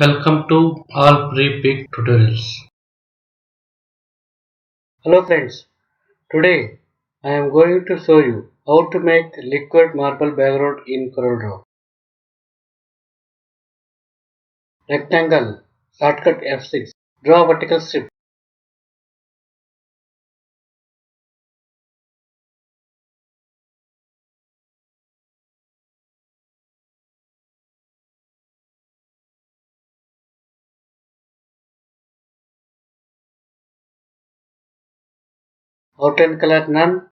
Welcome to all pre-pick tutorials. Hello friends, today I am going to show you how to make liquid marble background in CorelDRAW. Rectangle, shortcut F6, draw vertical strip, outline color none,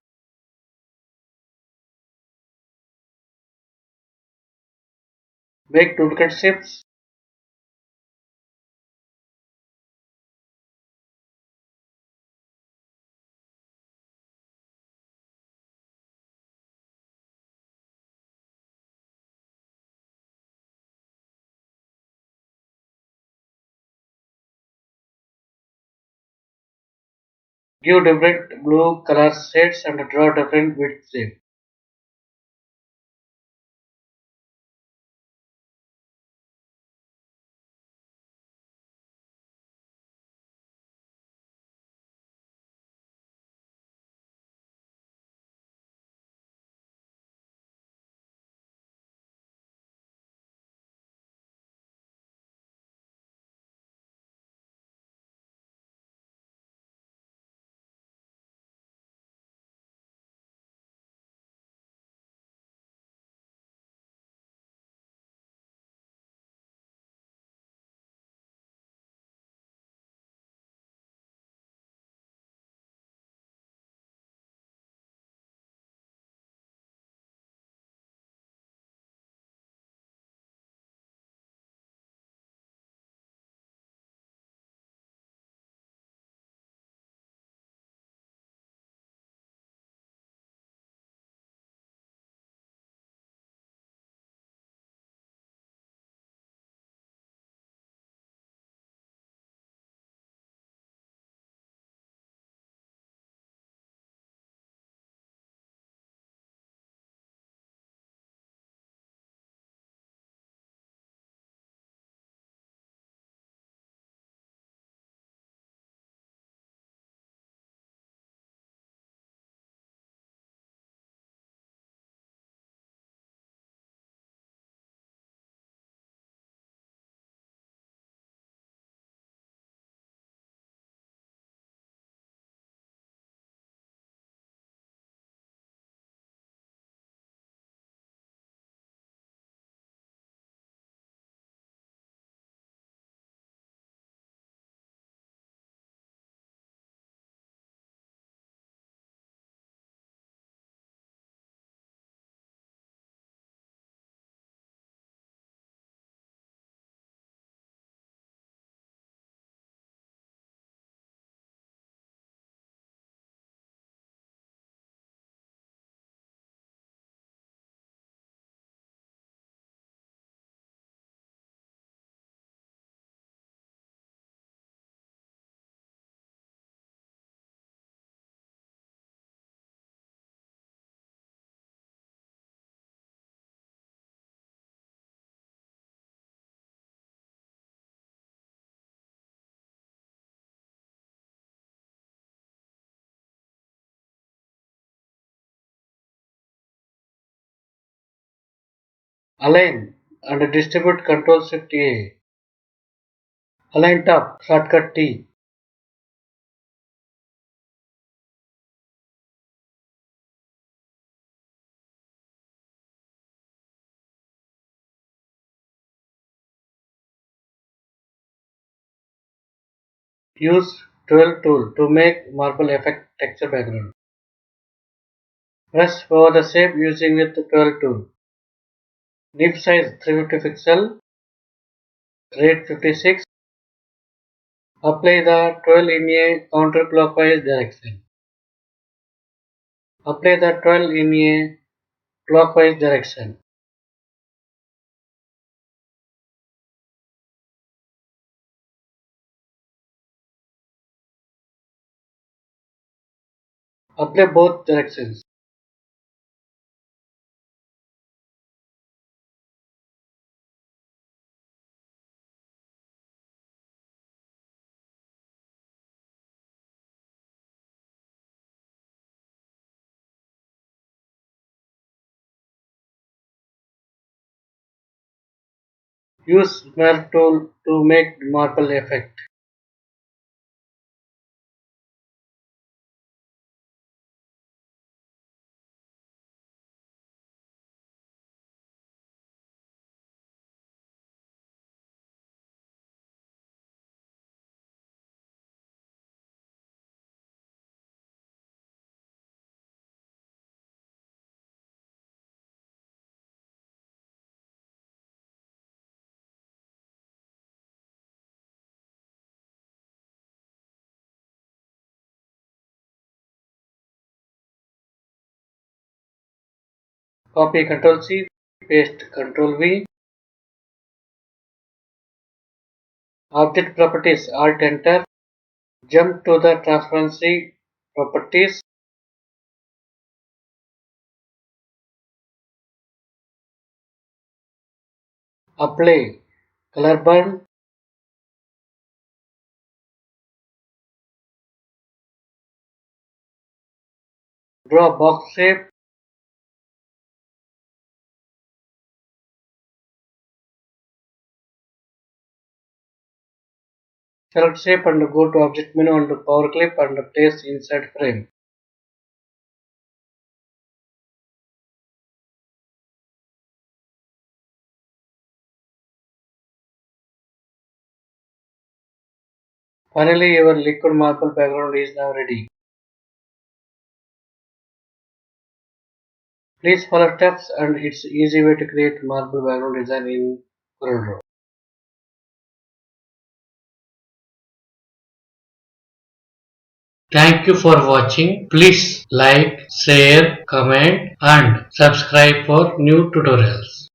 make duplicate strips, give different blue color shades and draw different width shape. Align and distribute Ctrl Shift A. Align top, shortcut T. Use Twirl tool to make marble effect texture background. Press over the shape using with the Twirl tool. Nib size 350 pixel, rate 56. Apply the twirl in a counterclockwise direction. Apply the twirl in a clockwise direction. Apply both directions. Use Smurf tool to make marble effect. Copy Ctrl C, paste Ctrl V. Object properties Alt Enter. Jump to the transparency properties. Apply color burn. Draw box shape. Select shape and go to object menu and power clip and place inside frame. Finally, your liquid marble background is now ready. Please follow steps and it's easy way to create marble background design in CorelDRAW. Thank you for watching. Please like, share, comment and subscribe for new tutorials.